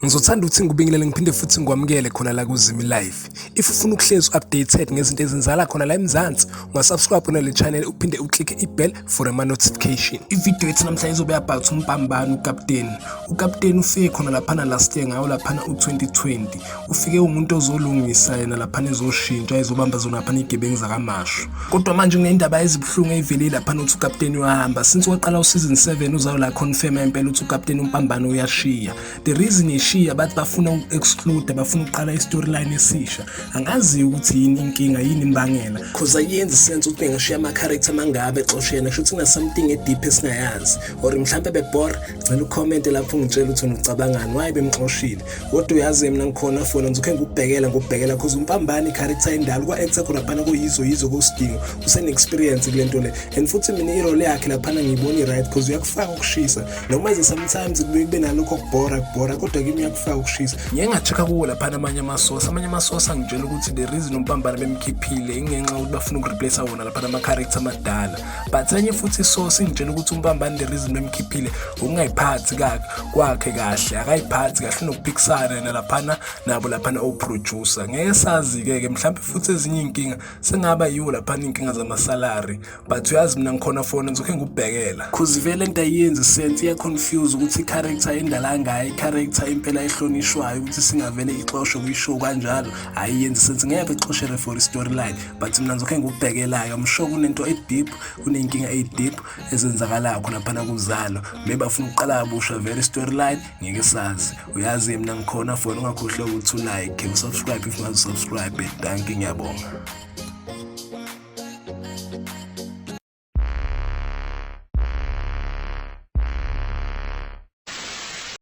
Ngizothanda ukuthi ngikubingelele ngiphinde futhi ngikwamukele khona la kuZimi Live. If ufuna ukuhlezi updated ngezinto ezenzala khona la eMzansi, ungasubscribe na le channel uphinde uclick ibell for ama notification. Ivideo yethu namhlanje izobe about Mpambani ukapteni. Ukapteni ufike khona lapha last year ngayo lapha u2020. Ufike umuntu ozolungisa yena lapha ezoshintsha ezobamba zona lapha igebengu zakamashu. Kodwa manje kunendaba ezibhlungu evelile lapha uthi ukapteni uyahamba. Since waqala useason 7 Uzalo la confirm impela uthi ukapteni Mpambani uyashiya. The reason ishiya bathi bafuna uku-exclude, bafuna uqala i-storyline esisha. Angazi ukuthi yini inkinga, yini imbangela, because ayenzi sense ukuthi ngishiya ama-character mangabe exoshe yena, kusho ukuthi something e-deep esingayazi, or mhlawumbe bebore. Ngicela ucomment lapho ngitshela ukuthi ucabangani why bemxoshile. Kodwa uyazi mina ngikhona fona ngizokhe ngubhekela because Mpambani character endala kwa-actor khona phana kuyizo kosidingo, usene-experience kule nto le, and futhi mina irole yakhe laphana ngiyibona i-right because uyakufaka ukushisa noma ize sometimes kube nalokho kubhora kodwa kimi uyakufaka ukushisa. Ngeke ngacheka kuwo laphana amanye amasource angitshela ukuthi the reason Mpambani bemkhiphile ingenxa ukuthi bafuna ukureplace wona laphana ama-character amadala, but enye futhi isource ingitshela ukuthi Mpambani the reason bemkhiphile ukungayiphathi kwakhe kahle, akayiphathi kahle nokuphikisana nalaphana nabo laphana o-producer. Ngeke sazi-ke mhlawumbe futhi ezinye inkinga sengaba yiwo laphana inkinga zama-salary, but uyazi mina ngikhona fona ngizokhe ngubhekela because vele into ayenzi sense iya-confuse ukuthi i-character endala ngayo, i-character impela ehlonishwayo ukuthi singavele ixoshwe kuyishow kanjalo ayiyenzi sense, ngeke bexoshere for i-storyline, but mina ngizokhe ngubhekelayo. Msho kunento e-deep, kunenkinga e-deep ezenzakalayo khona phana kuZalo, maybe bafuna ukuqala kabusha vele storyline, ngeke sazi. Uyazi mina ngikhona fona, ungakhohlwa ukuthi ulike, usubscribe if ungasubscribe. Thank you, ngiyabonga.